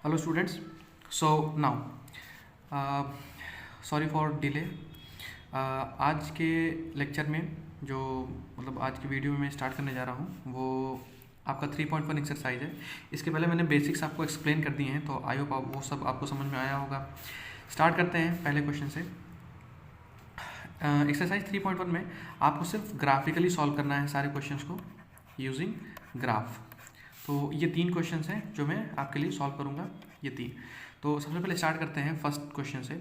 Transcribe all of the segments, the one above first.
Hello students. So now sorry for delay. आज के lecture में जो आज की वीडियो में मैं स्टार्ट करने जा रहा हूँ वो आपका 3.1 एक्सरसाइज है। इसके पहले मैंने बेसिक्स आपको एक्सप्लेन कर दिए हैं, तो आई होप वो सब आपको समझ में आया होगा। स्टार्ट करते हैं पहले क्वेश्चन से। एक्सरसाइज 3.1 में आपको सिर्फ ग्राफिकली सॉल्व करना है सारे क्वेश्चंस को यूजिंग ग्राफ। तो ये 3 क्वेश्चंस हैं जो मैं आपके लिए सॉल्व करूंगा, ये 3। तो सबसे पहले स्टार्ट करते हैं फर्स्ट क्वेश्चन से।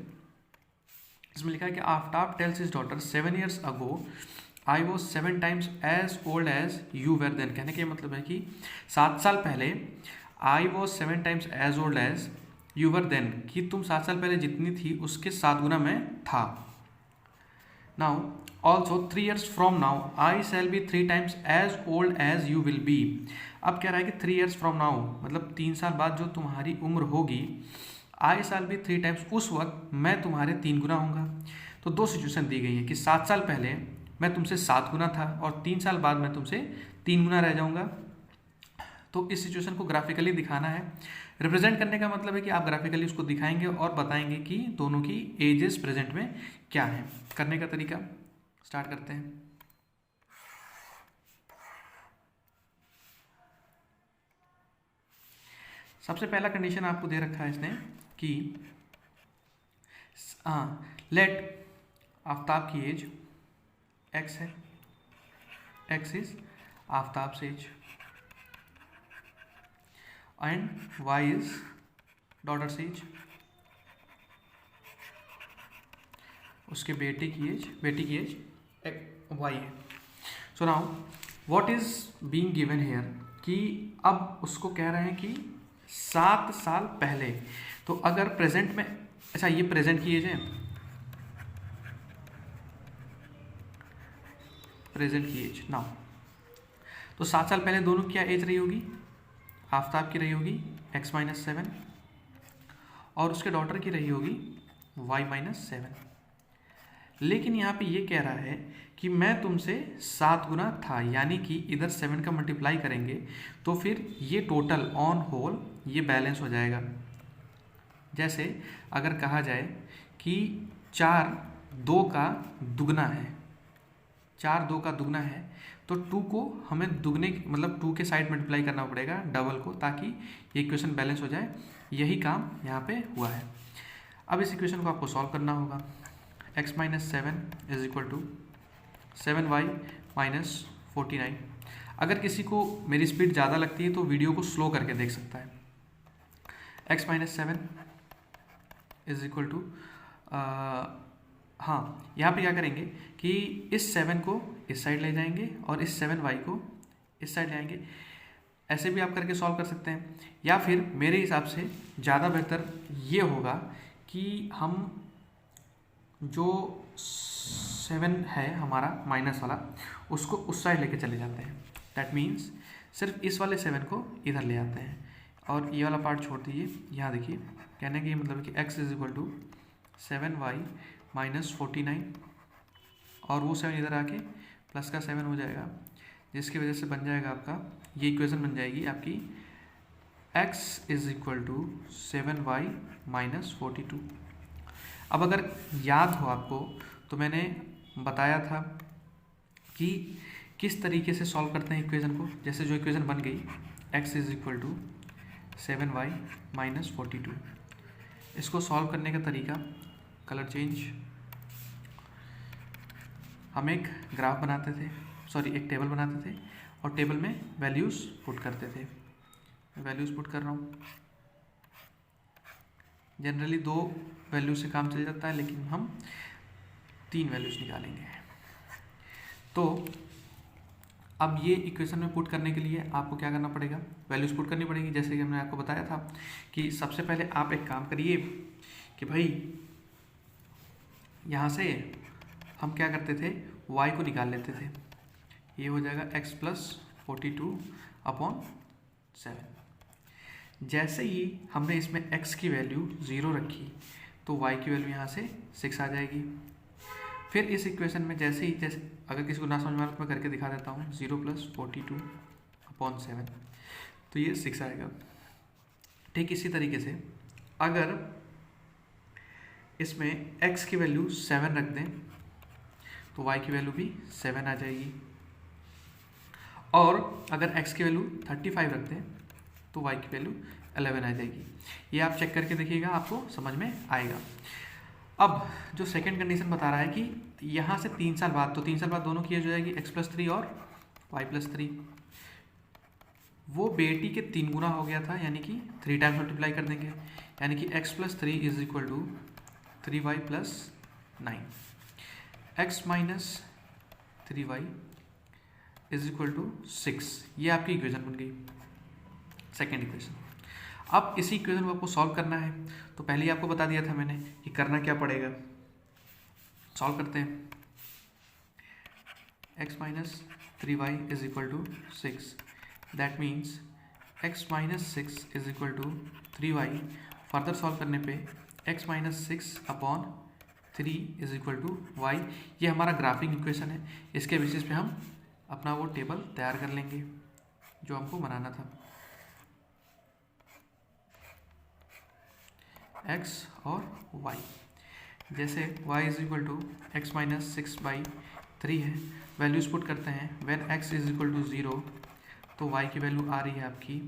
इसमें लिखा है कि Aftab tells his daughter 7 years ago I was 7 times as old as you were then. कहने का मतलब है कि 7 साल पहले I was 7 times as old as you were then, कि तुम 7 साल पहले जितनी थी उसके 7 गुना मैं था। Now also 3 years from now I shall be 3 times as old as you will be. अब कह रहा है कि 3 years फ्रॉम नाउ मतलब 3 साल बाद जो तुम्हारी उम्र होगी, आई साल भी 3 times, उस वक्त मैं तुम्हारे 3 गुना होऊंगा। तो 2 सिचुएशन दी गई है कि 7 साल पहले मैं तुमसे 7 गुना था और 3 साल बाद मैं तुमसे 3 गुना रह जाऊंगा। तो इस सिचुएशन को ग्राफिकली दिखाना है। रिप्रेजेंट करने का मतलब है कि आप ग्राफिकली उसको दिखाएंगे और बताएंगे कि दोनों की एजेस प्रेजेंट में क्या है। करने का तरीका स्टार्ट करते हैं। सबसे पहला कंडीशन आपको दे रखा है इसने कि लेट आफ्ताब की एज एक्स है, एक्स इज आफ्ताब से age, and Y is daughter से एज, उसके बेटी की एज वाई है। So now what is being given here, कि अब उसको कह रहे हैं कि 7 साल पहले। तो अगर प्रेजेंट में, अच्छा ये प्रेजेंट की एज है, प्रेजेंट की एज नाउ, तो 7 साल पहले दोनों की क्या एज रही होगी, आफ्ताब की रही होगी x-7 और उसके डॉटर की रही होगी y-7। लेकिन यहाँ पे ये कह रहा है कि मैं तुमसे 7 गुना था, यानी कि इधर 7 का मल्टीप्लाई करेंगे तो फिर ये टोटल ऑन होल ये बैलेंस हो जाएगा। जैसे अगर कहा जाए कि 4 2 का दुगना है, 4 2 का दुगना है, तो 2 को हमें दुगने मतलब 2 के साइड मल्टीप्लाई करना पड़ेगा डबल को, ताकि ये इक्वेशन बैलेंस हो जाए। यही काम यहाँ पे हुआ है। अब इस इक्वेशन को आपको सॉल्व करना होगा। x-7 is equal to 7y-49। अगर किसी को मेरी स्पीड ज़्यादा लगती है तो वीडियो को स्लो करके देख सकता है। x-7 इज इक्वल टू, हाँ यहाँ पे क्या करेंगे कि इस 7 को इस साइड ले जाएंगे और इस 7y को इस साइड ले आएंगे। ऐसे भी आप करके सॉल्व कर सकते हैं, या फिर मेरे हिसाब से ज़्यादा बेहतर ये होगा कि हम जो 7 है हमारा माइनस वाला, उसको उस साइड लेके चले जाते हैं। दैट मीन्स सिर्फ इस वाले 7 को इधर ले आते हैं और ये वाला पार्ट छोड़ दीजिए। यहाँ देखिए, कहने का ये मतलब है कि x is equal to 7y-49 और वो 7 इधर आके प्लस का 7 हो जाएगा, जिसकी वजह से बन जाएगा आपका, ये इक्वेशन बन जाएगी आपकी x is equal to 7y-42। अब अगर याद हो आपको तो मैंने बताया था कि किस तरीके से सॉल्व करते हैं इक्वेशन को। जैसे जो इक्वेशन बन गई x is equal to 7y-42, इसको सॉल्व करने का तरीका, कलर चेंज, हम एक ग्राफ बनाते थे, एक टेबल बनाते थे और टेबल में वैल्यूज़ पुट करते थे। वैल्यूज़ पुट कर रहा हूँ। जनरली 2 वैल्यू से काम चल जाता है, लेकिन हम 3 वैल्यूज़ निकालेंगे। तो अब ये इक्वेशन में पुट करने के लिए आपको क्या करना पड़ेगा, वैल्यूज़ पुट करनी पड़ेगी। जैसे कि हमने आपको बताया था कि सबसे पहले आप एक काम करिए कि भाई यहाँ से हम क्या करते थे, y को निकाल लेते थे। ये हो जाएगा x + 42/7। जैसे ही हमने इसमें x की वैल्यू 0 रखी तो y की वैल्यू यहाँ से 6 आ जाएगी। फिर इस इक्वेशन में जैसे अगर किसी को ना समझ में आ तो मैं करके दिखा देता हूँ, 0 + 42/7, तो ये 6 आएगा। ठीक इसी तरीके से अगर इसमें x की वैल्यू 7 रख दें तो y की वैल्यू भी 7 आ जाएगी, और अगर x की वैल्यू 35 रख दें तो y की वैल्यू 11 आ जाएगी। ये आप चेक करके देखिएगा, आपको समझ में आएगा। अब जो सेकंड कंडीशन बता रहा है कि यहाँ से 3 साल बाद, तो 3 साल बाद दोनों की एज हो जाएगी x+3 और y+3। वो बेटी के 3 गुना हो गया था, यानी कि 3 टाइम्स मल्टीप्लाई कर देंगे, यानी कि x+3 is equal to 3y+9, x minus 3y is equal to 6। ये आपकी इक्वेशन बन गई, सेकेंड इक्वेशन। अब इसी इक्वेशन को आपको सॉल्व करना है, तो पहले ही आपको बता दिया था मैंने कि करना क्या पड़ेगा। सॉल्व करते हैं। x minus 3y is equal to 6, that means x minus 6 is equal to 3y। Further solve करने पे x minus 6 upon 3 is equal to y। ये हमारा ग्राफिंग इक्वेशन है, इसके बेसिस पे हम अपना वो टेबल तैयार कर लेंगे जो हमको बनाना था। x और y, जैसे y is equal to X minus 6/3 है, वैल्यूज पुट करते हैं। When x is equal to 0 तो y की वैल्यू आ रही है आपकी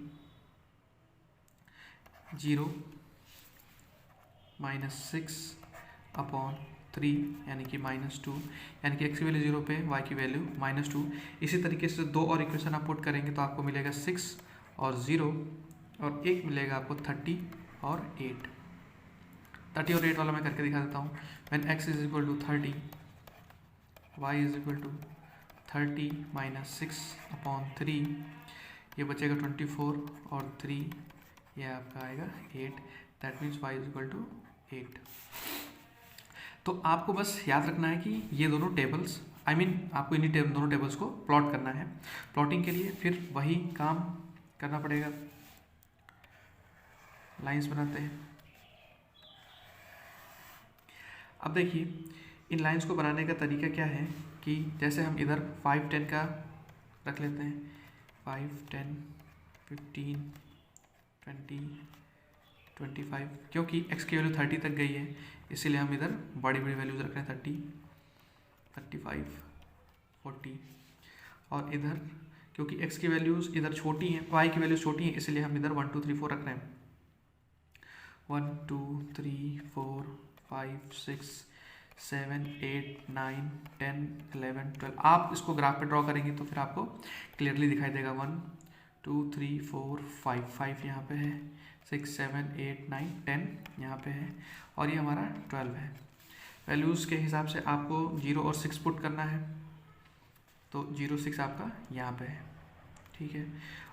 0 माइनस 6 अपॉन 3 यानी कि -2, यानी कि x की वैल्यू 0 पे y की वैल्यू -2। इसी तरीके से 2 और इक्वेशन आप पुट करेंगे तो आपको मिलेगा 6 और 0, और एक मिलेगा आपको 30 और 8। 30 और 8 वाला मैं करके दिखा देता हूँ। When x is equal to 30, y is equal to 30 minus 6 upon 3, ये बचेगा 24 और 3, ये आपका आएगा 8, that means y is equal to 8। तो आपको बस याद रखना है कि ये दोनों टेबल्स, आपको इन्हीं दोनों टेबल्स को प्लॉट करना है। प्लॉटिंग के लिए फिर वही काम करना पड़ेगा। लाइंस बनाते हैं। अब देखिए इन लाइंस को बनाने का तरीका क्या है कि जैसे हम इधर 5, 10 का रख लेते हैं, 5, 10, 15, 20, 25, क्योंकि x की वैल्यू 30 तक गई है इसीलिए हम इधर बड़ी बड़ी वैल्यूज रख रहे हैं, 30, 35, 40, और इधर क्योंकि x की वैल्यूज इधर छोटी हैं, y की वैल्यूज छोटी हैं, इसलिए हम इधर 1, 2, 3, 4 रख रहे हैं। 1, 2, 3, 4, 5, 6, 7, 8, 9, 10, 11, 12। आप इसको ग्राफ पे ड्रॉ करेंगे तो फिर आपको क्लियरली दिखाई देगा। 1, 2, 3, 4, 5 यहाँ पे है, 6, 7, 8, 9, 10 यहाँ पे है, और ये हमारा 12 है। वैल्यूज़ के हिसाब से आपको 0 और 6 पुट करना है, तो 0, 6 आपका यहाँ पे है, ठीक है।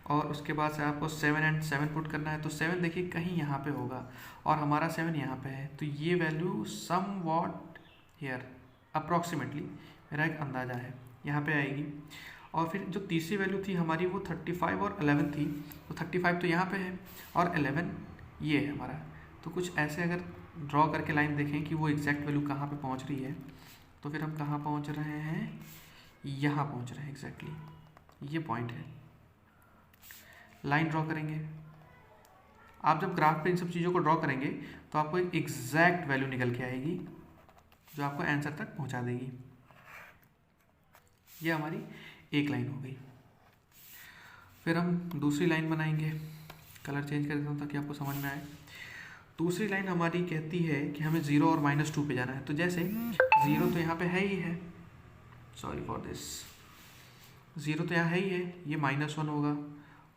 और उसके बाद से आपको 7 and 7 पुट करना है, तो 7 देखिए कहीं यहाँ पे होगा और हमारा 7 यहाँ पे है, तो ये value somewhat here approximately, मेरा एक अंदाज़ा है, यहाँ पे आएगी। और फिर जो तीसरी वैल्यू थी हमारी वो 35 और 11 थी, तो 35 तो यहाँ पे है और 11 ये है हमारा। तो कुछ ऐसे अगर ड्रॉ करके लाइन देखें कि वो एग्जैक्ट वैल्यू कहाँ पे पहुँच रही है, तो फिर हम कहाँ पहुँच रहे हैं, यहाँ पहुँच रहे हैं एग्जैक्टली, ये पॉइंट है। लाइन ड्रॉ करेंगे। आप जब ग्राफ पे इन सब चीज़ों को ड्रॉ करेंगे तो आपको एक एग्जैक्ट वैल्यू निकल के आएगी जो आपको आंसर तक पहुँचा देगी। ये हमारी एक लाइन हो गई। फिर हम दूसरी लाइन बनाएंगे। कलर चेंज कर देता हूँ ताकि आपको समझ में आए। दूसरी लाइन हमारी कहती है कि हमें 0 और -2 पे जाना है, तो जैसे 0 तो यहाँ पे है ही है, सॉरी फॉर दिस, 0 तो यहाँ है ही है, ये -1 होगा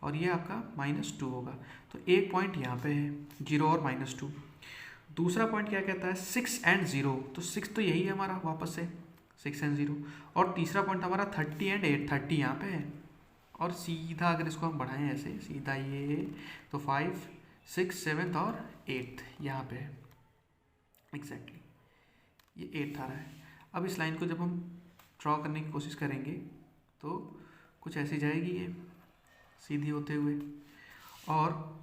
और ये आपका -2 होगा, तो एक पॉइंट यहाँ पे है 0 और -2। दूसरा पॉइंट क्या कहता है 6 and 0, तो 6 तो यही है हमारा वापस से 6 and 0, और तीसरा पॉइंट हमारा 30 and 8, 30 यहाँ पे है, और सीधा अगर इसको हम बढ़ाएं ऐसे सीधा ये, तो 5, 6, 7 और 8 यहाँ पे है एग्जैक्टली, ये 8 आ रहा है। अब इस लाइन को जब हम ड्रॉ करने की कोशिश करेंगे तो कुछ ऐसी जाएगी ये सीधी होते हुए, और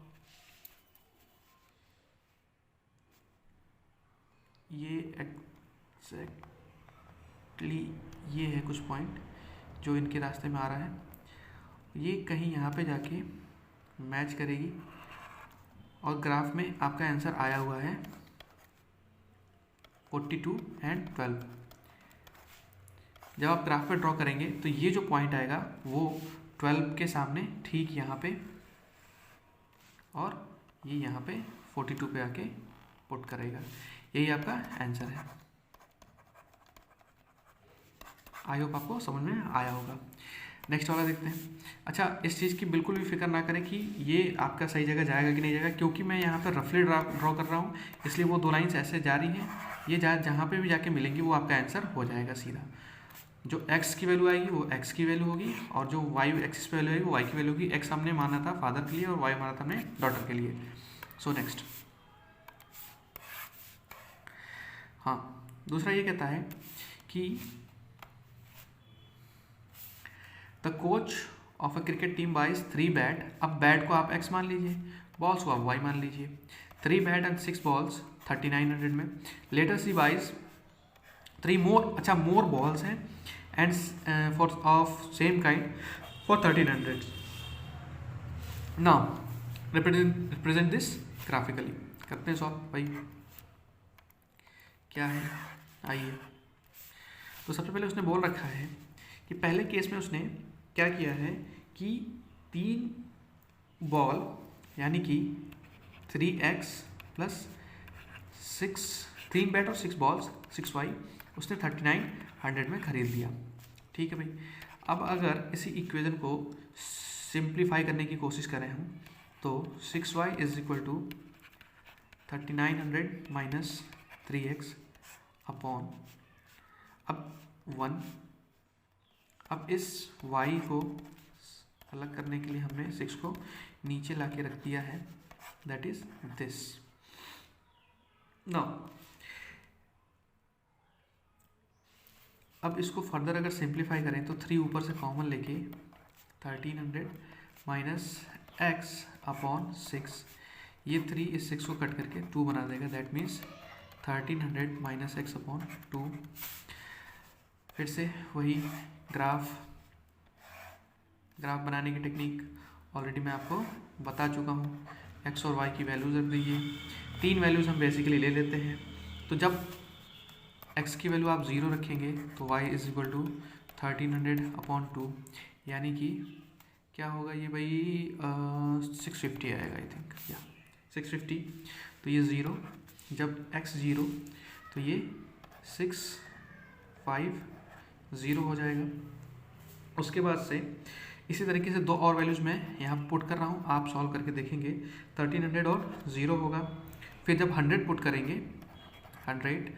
ये एग्जैक्टली ये है कुछ पॉइंट जो इनके रास्ते में आ रहा है, ये कहीं यहाँ पे जाके मैच करेगी और ग्राफ में आपका आंसर आया हुआ है 42 एंड 12। जब आप ग्राफ पे ड्रॉ करेंगे तो ये जो पॉइंट आएगा वो 12 के सामने ठीक यहाँ पे, और ये यहाँ पे 42 पे आके पुट करेगा। यही आपका आंसर है। आई होप आपको समझ में आया होगा। नेक्स्ट वाला देखते हैं। अच्छा, इस चीज़ की बिल्कुल भी फिक्र ना करें कि ये आपका सही जगह जाएगा कि नहीं जाएगा, क्योंकि मैं यहाँ पर रफली ड्रॉ कर रहा हूँ, इसलिए वो 2 लाइन्स ऐसे जा रही हैं, ये जहाँ पे भी जाके मिलेंगी वो आपका आंसर हो जाएगा सीधा। जो x की वैल्यू आएगी वो x की वैल्यू होगी, और जो y एक्सिस पे वैल्यू आएगी वो y की वैल्यू होगी। x हमने माना था फादर के लिए और y माना था हमने डॉटर के लिए। सो नेक्स्ट, हाँ, दूसरा ये कहता है कि the coach of a cricket team buys 3 bat. अब बैट को आप x मान लीजिए, बॉल्स को आप y मान लीजिए। 3 बैट एंड 6 बॉल्स 3900 में। लेटर सी बाइज 3 मोर, अच्छा मोर बॉल्स हैं and for of same kind for 1300। Now represent this graphically. करते हैं सॉल्व भाई, क्या है, आइए। तो सबसे पहले उसने बोल रखा है कि पहले केस में उसने क्या किया है कि 3 बॉल यानी कि 3x प्लस 6, 3 बैट और 6 बॉल्स 6y उसने 3900 में खरीद लिया। ठीक है भाई। अब अगर इसी इक्वेशन को सिंप्लीफाई करने की कोशिश करें हम, तो 6y is equal to 3900 minus 3x upon अब 1। अब इस y को अलग करने के लिए हमने 6 को नीचे लाके रख दिया है, दैट इज दिस। नाउ अब इसको फर्दर अगर सिंप्लीफाई करें तो 3 ऊपर से कॉमन लेके 1300 माइनस x अपॉन 6, ये 3 इस 6 को कट करके 2 बना देगा, that means 1300 minus x upon 2। फिर से वही ग्राफ बनाने की टेक्निक ऑलरेडी मैं आपको बता चुका हूँ। x और y की वैल्यूज रख दीजिए। 3 वैल्यूज हम बेसिकली ले लेते हैं। तो जब x की वैल्यू आप 0 रखेंगे तो y is equal to 1300 upon 2, यानी कि क्या होगा ये भाई 650 आएगा आई थिंक, या 650। तो ये 0, जब x 0 तो ये 650 हो जाएगा। उसके बाद से इसी तरीके से 2 और वैल्यूज़ मैं यहाँ पुट कर रहा हूँ, आप सॉल्व करके देखेंगे। 1300 और 0 होगा, फिर जब 100 पुट करेंगे 100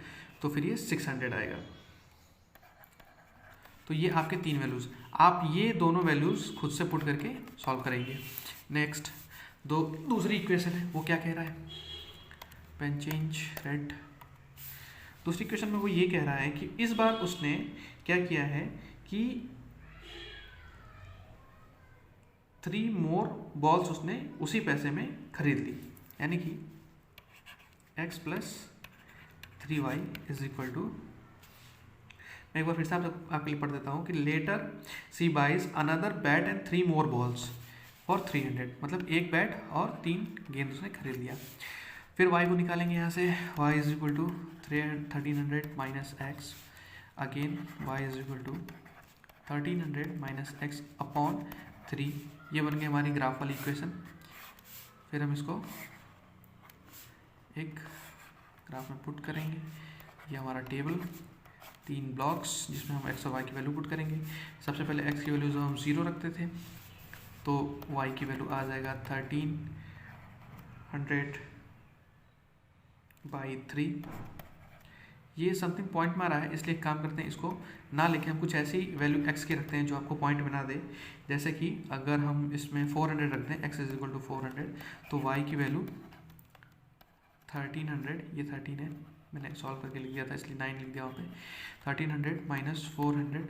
तो फिर ये 600 आएगा। तो ये आपके 3 वैल्यूज़, आप ये दोनों वैल्यूज़ खुद से पुट करके सॉल्व करेंगे। नेक्स्ट दूसरी इक्वेशन है, वो क्या कह रहा है, पेन चेंज रेड। दूसरी इक्वेशन में वो ये कह रहा है कि इस बार उसने क्या किया है कि 3 मोर बॉल्स उसने उसी पैसे में खरीद ली, यानी कि x plus 3y is equal to, मैं एक बार फिर से आपके लिए पढ़ देता हूँ कि later C buys another bat and 3 more balls for 300, मतलब एक बैट और 3 गेंद उसने खरीद लिया। फिर y को निकालेंगे यहाँ से, y is equal to 1300 minus X, again y is equal to 1300 minus X upon 3। ये बन गई हमारी ग्राफ वाली इक्वेशन। फिर हम इसको एक ग्राफ में पुट करेंगे। ये हमारा टेबल, 3 ब्लॉक्स जिसमें हम x और y की वैल्यू पुट करेंगे। सबसे पहले x की वैल्यू जो हम 0 रखते थे, तो y की वैल्यू आ जाएगा 1300 बाई 3। ये समथिंग पॉइंट में आ रहा है, इसलिए काम करते हैं, इसको ना लेके हम कुछ ऐसी वैल्यू x की रखते हैं जो आपको पॉइंट बना दे। जैसे कि अगर हम इसमें 400 रख दें, x इज इक्वल टू 400, तो y की वैल्यू 1300, ये 13 है, मैंने सॉल्व करके लिख दिया था इसलिए 9 लिख दिया वहाँ पे। 1300 माइनस 400,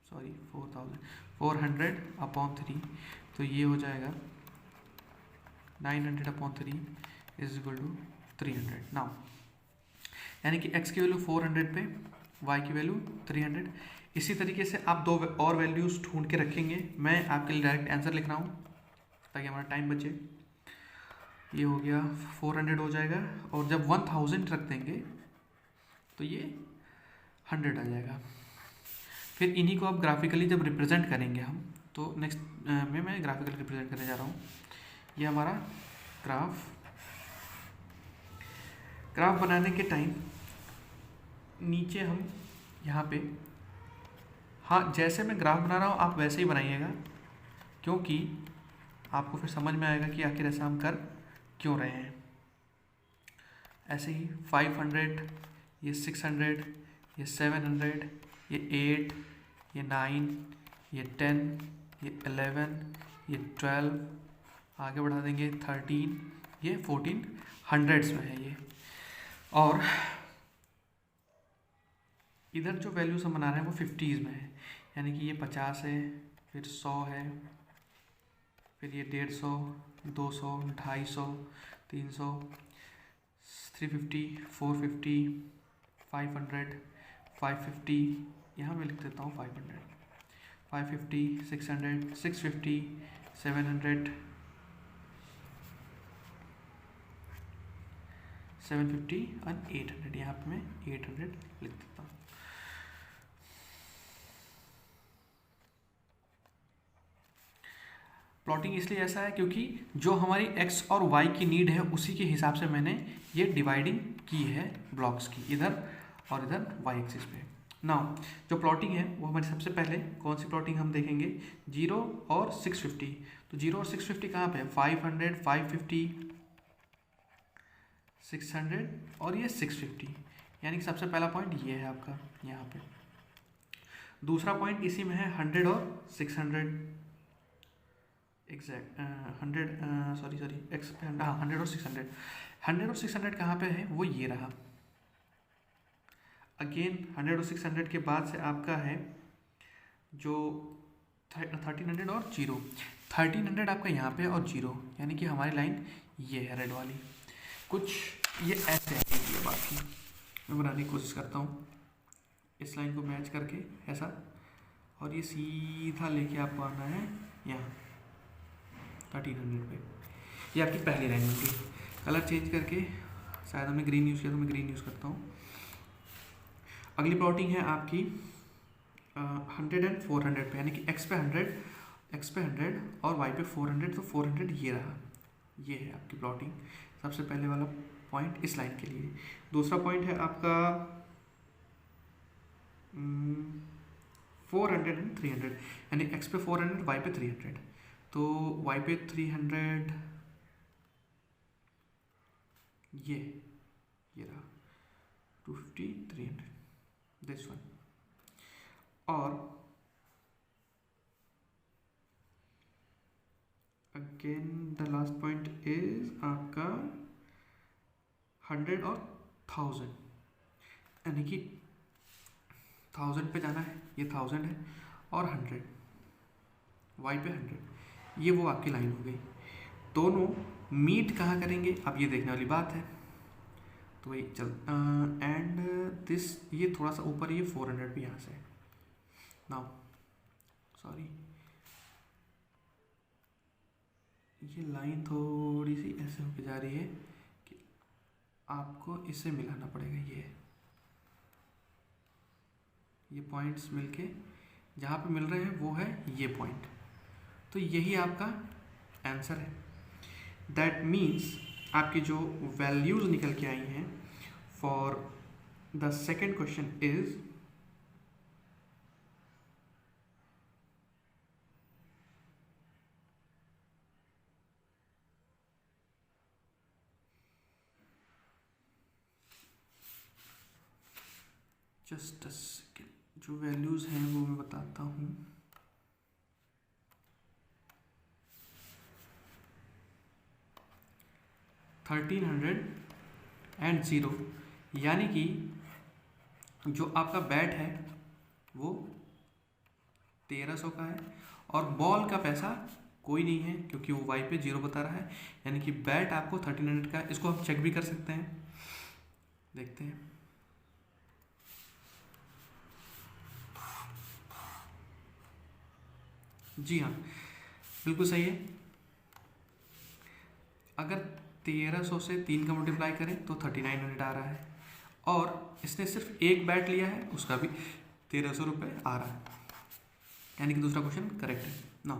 सॉरी 400 अपॉन 3, तो ये हो जाएगा 900 upon 3 is equal to 300। Now यानी कि x की वैल्यू 400 पे y की वैल्यू 300। इसी तरीके से आप 2 और वैल्यूज़ ढूंढ के रखेंगे। मैं आपके लिए डायरेक्ट आंसर लिख रहा हूँ ताकि हमारा टाइम बचे। ये हो गया 400 हो जाएगा, और जब 1000 रख देंगे तो ये 100 आ जाएगा। फिर इन्हीं को अब ग्राफिकली जब रिप्रेजेंट करेंगे हम, तो नेक्स्ट में मैं ग्राफिकली रिप्रेजेंट करने जा रहा हूँ। ये हमारा ग्राफ बनाने के टाइम नीचे हम यहाँ पे, हाँ जैसे मैं ग्राफ बना रहा हूँ आप वैसे ही बनाइएगा, क्योंकि आपको फिर समझ में आएगा कि आखिर ऐसा हम कर क्यों रहे हैं। ऐसे ही 500, ये 600, ये 700, ये 8, ये 9, ये 10, ये 11, ये 12, आगे बढ़ा देंगे 13, ये 14 हंड्रेड्स में है ये। और इधर जो वैल्यूज हम बना रहे हैं वो 50s में है, यानी कि ये 50 है, फिर 100 है, फिर ये 150, 200, 250, 300, 350, 450, 500, 550, यहाँ मैं लिख देता हूँ 500, 550, 600, 650, 700, 750 और 800, यहाँ पे मैं 800 लिख देता हूँ। प्लॉटिंग इसलिए ऐसा है क्योंकि जो हमारी एक्स और वाई की नीड है उसी के हिसाब से मैंने ये डिवाइडिंग की है ब्लॉक्स की, इधर और इधर वाई एक्सिस पे। नाउ जो प्लॉटिंग है वो हमारी सबसे पहले कौन सी प्लॉटिंग हम देखेंगे, 0 और 650। तो 0 और 650 कहाँ पे है, 500, 550, 600 और ये 650, यानी कि सबसे पहला पॉइंट ये है आपका यहाँ पे। दूसरा पॉइंट इसी में है 100 और 600, एग्जैक्ट 100, सॉरी एक्स, हाँ 100 और 600। 100 और 600 कहाँ पे है, वो ये रहा। अगेन 100 और 600 के बाद से आपका है जो 1300 और 0। 1300 आपका यहाँ पे और 0, यानी कि हमारी लाइन ये है रेड वाली। कुछ ये ऐसे आएगी, ये बाकी मैं बनाने की कोशिश करता हूँ इस लाइन को मैच करके ऐसा, और ये सीधा लेके आपको आना है यहाँ 1300 पे। ये आपकी पहली लाइन बन गई। कलर चेंज करके, शायद हमने ग्रीन यूज़ किया तो मैं ग्रीन यूज़ करता हूँ। अगली प्लॉटिंग है आपकी 100 एंड 400 पे, यानी कि एक्स पे 100 और वाई पे 400, तो 400 ये रहा, ये है आपकी प्लॉटिंग। सबसे पहले वाला पॉइंट इस लाइन के लिए। दूसरा पॉइंट है आपका 400 एंड 300, यानी एक्स पे 400, वाई पे 300। तो वाई पे 300 ये रहा 250, 300, दिस वन। और again the last point is आपका 100 और 1000, यानी कि 1000 पे जाना है, ये 1000 है, और 100 वाई पे 100, ये वो आपकी लाइन हो गई। दोनों मीट कहाँ करेंगे अब ये देखने वाली बात है। तो वही चल एंड दिस, ये थोड़ा सा ऊपर, ये 400 भी यहाँ से। नाउ सॉरी, ये लाइन थोड़ी सी ऐसे होके जा रही है कि आपको इससे मिलाना पड़ेगा। ये पॉइंट्स मिलके जहाँ पे मिल रहे हैं वो है ये पॉइंट, तो यही आपका आंसर है। दैट मीन्स आपकी जो वैल्यूज़ निकल के आई हैं for the second question is just a second, जो वैल्यूज़ हैं वो मैं बताता हूँ। $1300 यानी कि जो आपका बैट है वो 1300 का है, और बॉल का पैसा कोई नहीं है क्योंकि वो वाई पे 0 बता रहा है, यानी कि बैट आपको 1300 का। इसको हम चेक भी कर सकते हैं, देखते हैं। जी हाँ, बिल्कुल सही है। अगर 1300 से 3 का मल्टीप्लाई करें तो 3900 आ रहा है, और इसने सिर्फ एक बैट लिया है, उसका भी 1300 रुपये आ रहा है, यानी कि दूसरा क्वेश्चन करेक्ट है ना।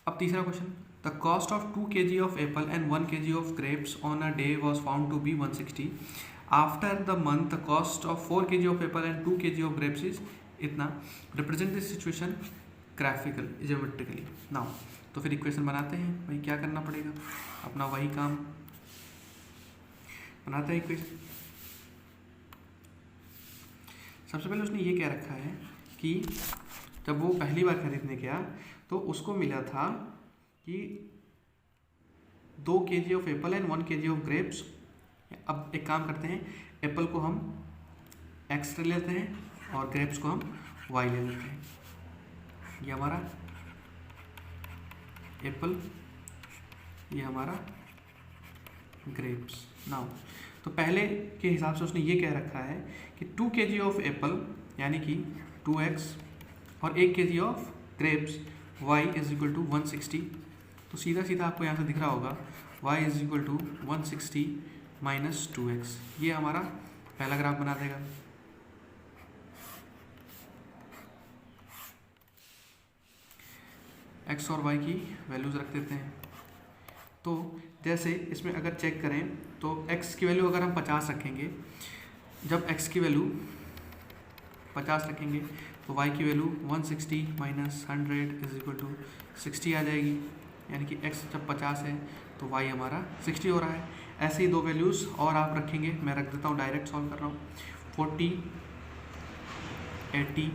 अब तीसरा question, the cost of 2 kg of apple and 1 kg of grapes on a day was found to be 160। After the month the cost of 4 kg of apple and 2 kg of grapes is इतना। Represent this situation graphical geometrically now. तो फिर equation बनाते हैं भाई, क्या करना पड़ेगा, अपना वही काम बनाते हैं इक्वेशन। सबसे पहले उसने ये कह रखा है कि जब वो पहली बार खरीदने गया तो उसको मिला था कि 2 kg of apple and 1 kg of grapes. अब एक काम करते हैं, एप्पल को हम x ले लेते हैं और ग्रेप्स को हम y ले लेते हैं। ये हमारा एप्पल, ये हमारा ग्रेप्स नाउ। तो पहले के हिसाब से उसने ये कह रखा है कि 2 kg ऑफ एप्पल यानी कि 2x और 1 kg of grapes y is equal to 160। तो सीधा सीधा आपको यहाँ से दिख रहा होगा y is equal to 160 minus 2x। ये हमारा पहला ग्राफ बना देगा। x और y की वैल्यूज़ रख देते हैं। तो जैसे इसमें अगर चेक करें तो x की वैल्यू अगर हम 50 रखेंगे, जब x की वैल्यू 50 रखेंगे तो y की value 160 minus 100 is equal to 60 आ जाएगी, यानी कि x जब 50 है तो y हमारा 60 हो रहा है। ऐसे ही दो वैल्यूज़ और आप रखेंगे, मैं रख देता हूँ, डायरेक्ट सॉल्व कर रहा हूँ। 40, 80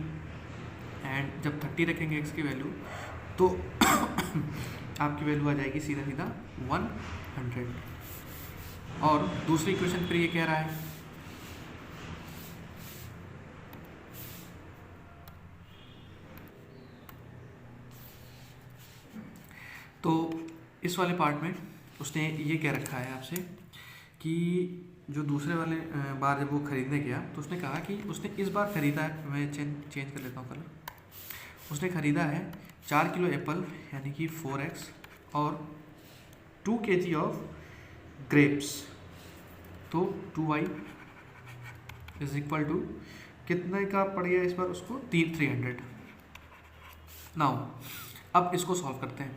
एंड जब 30 रखेंगे x की वैल्यू तो आपकी वैल्यू आ जाएगी सीधा सीधा 100। और दूसरी इक्वेशन फिर ये कह रहा है तो इस वाले पार्ट में उसने ये कह रखा है आपसे कि जो दूसरे वाले बार जब वो खरीदने गया तो उसने कहा कि उसने इस बार ख़रीदा है, मैं चेंज कर लेता हूँ कलर। उसने ख़रीदा है 4 किलो एप्पल यानी कि 4x और 2 kg ऑफ ग्रेप्स, तो 2y इज इक्वल टू कितने का पड़ गया इस बार उसको 300। नाउ अब इसको सॉल्व करते हैं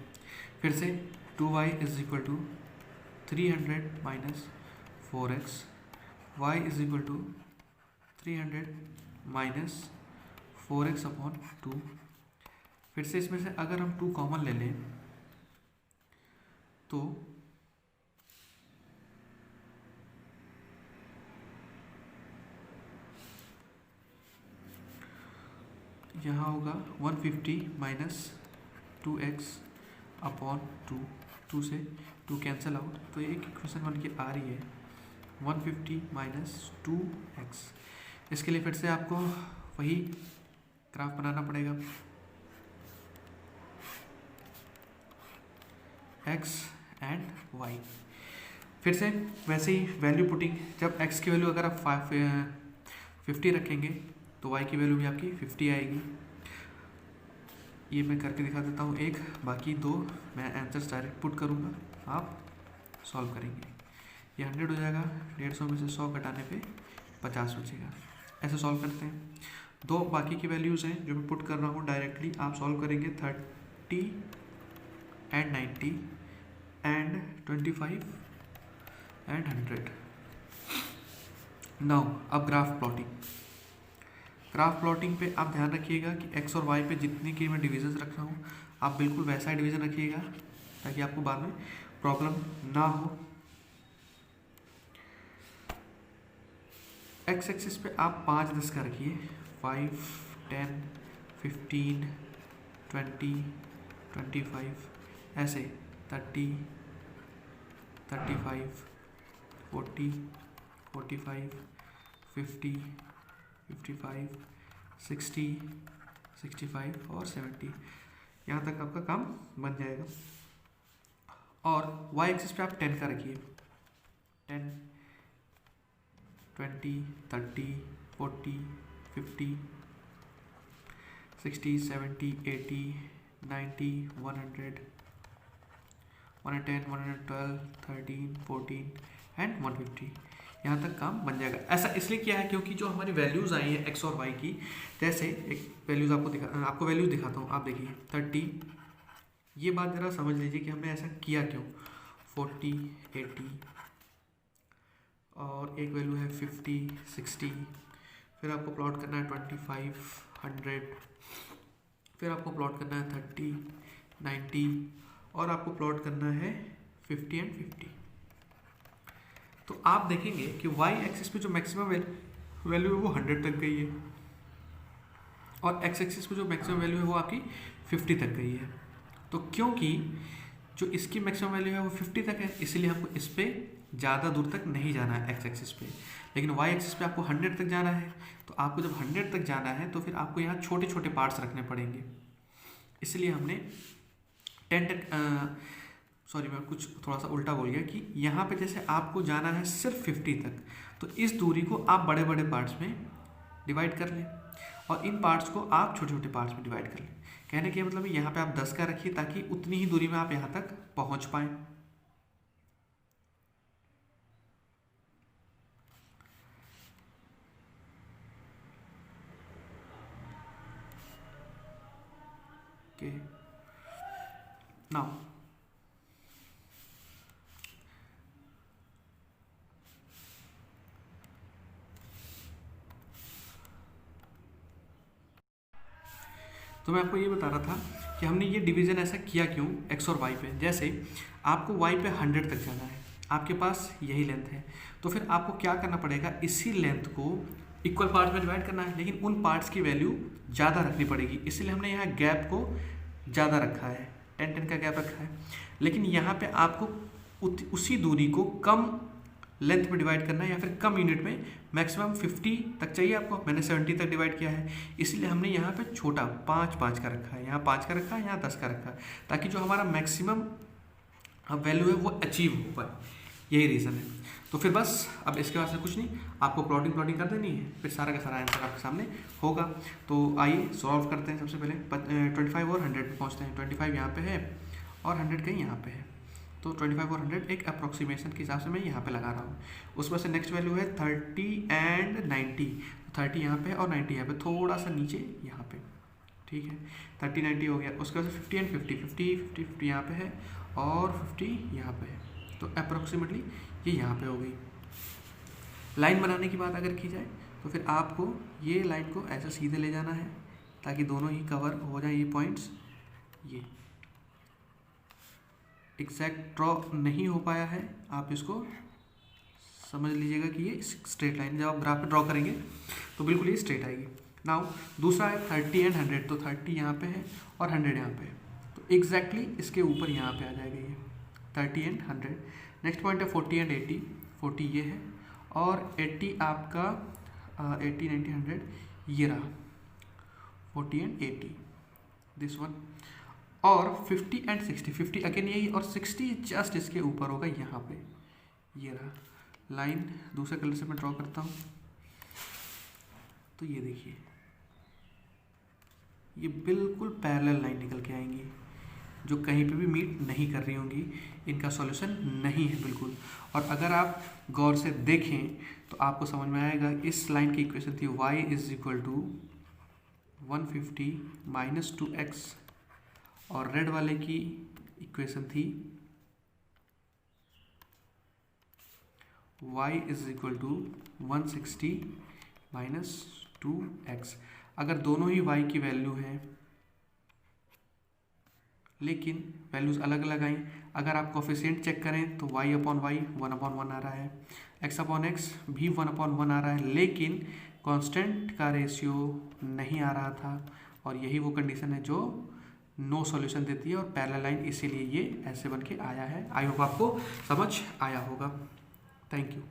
फिर से। 2y is equal to 300 minus 4x, y is equal to 300 minus 4x upon 2। फिर से इसमें से अगर हम 2 कॉमन ले लें तो यहाँ होगा 150 माइनस 2x अपॉन 2। 2 से 2 कैंसिल आउट, तो एक इक्वेशन बन के आ रही है 150 माइनस 2x। इसके लिए फिर से आपको वही ग्राफ बनाना पड़ेगा। x एंड y, फिर से वैसे ही वैल्यू पुटिंग, जब x की वैल्यू अगर आप 50 रखेंगे तो y की वैल्यू भी आपकी 50 आएगी। ये मैं करके दिखा देता हूँ एक, बाकी दो मैं आंसर्स डायरेक्ट पुट करूँगा, आप सॉल्व करेंगे। ये 100 हो जाएगा, 150 में से 100 घटाने पे 50 बचेगा। ऐसे सॉल्व करते हैं। दो बाकी की वैल्यूज़ हैं जो मैं पुट कर रहा हूँ डायरेक्टली, आप सॉल्व करेंगे 30 एंड 90 एंड 25 एंड 100। नाउ अब ग्राफ प्लॉटिंग पे आप ध्यान रखिएगा कि x और y पे जितनी की मैं डिविजन रख रहा हूँ आप बिल्कुल वैसा ही डिवीज़न रखिएगा ताकि आपको बाद में प्रॉब्लम ना हो। x एक्सिस पे आप 5 10 का रखिए, 5, 10, 15, 20, 25, ऐसे 30, 35, 40, 45, 50, 55, 60, 65 और 70, यहाँ तक आपका काम बन जाएगा। और y एक्सिस पे आप 10 का रखिए, 10, 20, 30, 40, 50, 60, 70, 80, 90, 100, 110, 112, 13, 14 एंड 150। यहाँ तक काम बन जाएगा। ऐसा इसलिए किया है क्योंकि जो हमारी वैल्यूज़ आई हैं एक्स और वाई की, जैसे एक वैल्यूज़ आपको वैल्यूज़ दिखाता हूँ। आप देखिए 30, ये बात ज़रा समझ लीजिए कि हमने ऐसा किया क्यों। 40, 80 और एक वैल्यू है 50, 60, फिर आपको प्लॉट करना है 25, 100, फिर आपको प्लॉट करना है 30, 90 और आपको प्लॉट करना है 50 एंड 50। तो आप देखेंगे कि वाई एक्सिस पे जो मैक्सिमम वैल्यू है वो 100 तक गई है और एक्स एक्सिस पे जो मैक्सिमम वैल्यू है वो आपकी 50 तक गई है। तो क्योंकि जो इसकी मैक्सिमम वैल्यू है वो 50 तक है, इसलिए हमको इस पर ज़्यादा दूर तक नहीं जाना है एक्स एक्सिस पे, लेकिन वाई एक्सिस पे आपको 100 तक जाना है। तो आपको जब 100 तक जाना है तो फिर आपको यहाँ छोटे छोटे पार्ट्स रखने पड़ेंगे, इसलिए हमने 10 सॉरी मैं कुछ थोड़ा सा उल्टा बोल गया कि यहाँ पे जैसे आपको जाना है सिर्फ 50 तक, तो इस दूरी को आप बड़े बड़े पार्ट्स में डिवाइड कर लें और इन पार्ट्स को आप छोटे छोटे पार्ट्स में डिवाइड कर लें। कहने के मतलब यहाँ पे आप 10 का रखिए ताकि उतनी ही दूरी में आप यहाँ तक पहुँच पाएँ। ओके, नाउ तो मैं आपको ये बता रहा था कि हमने ये डिवीज़न ऐसा किया क्यों एक्स और वाई पे। जैसे आपको वाई पे 100 तक जाना है, आपके पास यही लेंथ है, तो फिर आपको क्या करना पड़ेगा, इसी लेंथ को इक्वल पार्ट्स में डिवाइड करना है, लेकिन उन पार्ट्स की वैल्यू ज़्यादा रखनी पड़ेगी। इसलिए हमने यहाँ गैप को ज़्यादा रखा है, 10-10 का गैप रखा है। लेकिन यहाँ पे आपको उसी दूरी को कम लेंथ में डिवाइड करना है या फिर कम यूनिट में, मैक्सिमम 50 तक चाहिए आपको, मैंने 70 तक डिवाइड किया है। इसलिए हमने यहाँ पे छोटा 5-5 का रखा है, यहाँ 5 का रखा है, यहाँ 10 का रखा है, ताकि जो हमारा मैक्सिमम वैल्यू है वो अचीव हो पाए। यही रीज़न है। तो फिर बस अब इसके बाद से कुछ नहीं, आपको प्लॉटिंग कर देनी है, फिर सारा का सारा आंसर आपके सामने होगा। तो आइए सॉल्व करते हैं। सबसे पहले 25 और 100 पे पहुँचते हैं। 25 यहाँ पे है और 100 कहीं यहाँ पे है, तो 25 और 100 एक अप्रॉक्सीमेशन के हिसाब से मैं यहाँ पे लगा रहा हूँ। उसमें से नेक्स्ट वैल्यू है 30 एंड 90, 30 यहाँ पे और 90 यहाँ पे, थोड़ा सा नीचे यहाँ पे, ठीक है। 30, 90 हो गया। उसके बाद 50 एंड 50 यहाँ पे है और 50 यहाँ पे है, तो अप्रॉक्सीमेटली ये यहाँ पे हो गई। लाइन बनाने की बात अगर की जाए तो फिर आपको ये लाइन को ऐसे सीधे ले जाना है ताकि दोनों ही कवर हो जाए ये पॉइंट्स। ये एग्जैक्ट ड्रॉ नहीं हो पाया है, आप इसको समझ लीजिएगा कि ये स्ट्रेट लाइन, जब आप ग्राफ पे ड्रॉ करेंगे तो बिल्कुल ये स्ट्रेट आएगी। नाउ दूसरा है 30 एंड 100, तो 30 यहाँ पे है और 100 यहाँ पे है, तो एग्जैक्टली इसके ऊपर यहाँ पे आ जाएगा ये 30 एंड 100। नेक्स्ट पॉइंट है 40 एंड 80, 40 ये है और 80 आपका 80, 90, 100 ये रहा, 40 एंड 80 दिस वन। और 50 एंड 60, 50 अगेन यही और 60 जस्ट इसके ऊपर होगा यहाँ पे, ये रहा लाइन। दूसरे कलर से मैं ड्रॉ करता हूँ, तो ये देखिए ये बिल्कुल पैरेलल लाइन निकल के आएंगी जो कहीं पे भी मीट नहीं कर रही होंगी, इनका सॉल्यूशन नहीं है बिल्कुल। और अगर आप गौर से देखें तो आपको समझ में आएगा, इस लाइन की इक्वेशन थी y is equal to 150 minus 2x और रेड वाले की इक्वेशन थी y is equal to 160 minus 2x। अगर दोनों ही y की वैल्यू है लेकिन वैल्यूज़ अलग अलग आई, अगर आप कोफिशिएंट चेक करें तो y अपॉन y 1/1 आ रहा है, x अपॉन x भी 1/1 आ रहा है, लेकिन कांस्टेंट का रेशियो नहीं आ रहा था। और यही वो कंडीशन है जो नो सॉल्यूशन देती है और पैरेलल लाइन इसीलिए ये ऐसे बन के आया है। आई होप आपको समझ आया होगा। Thank you.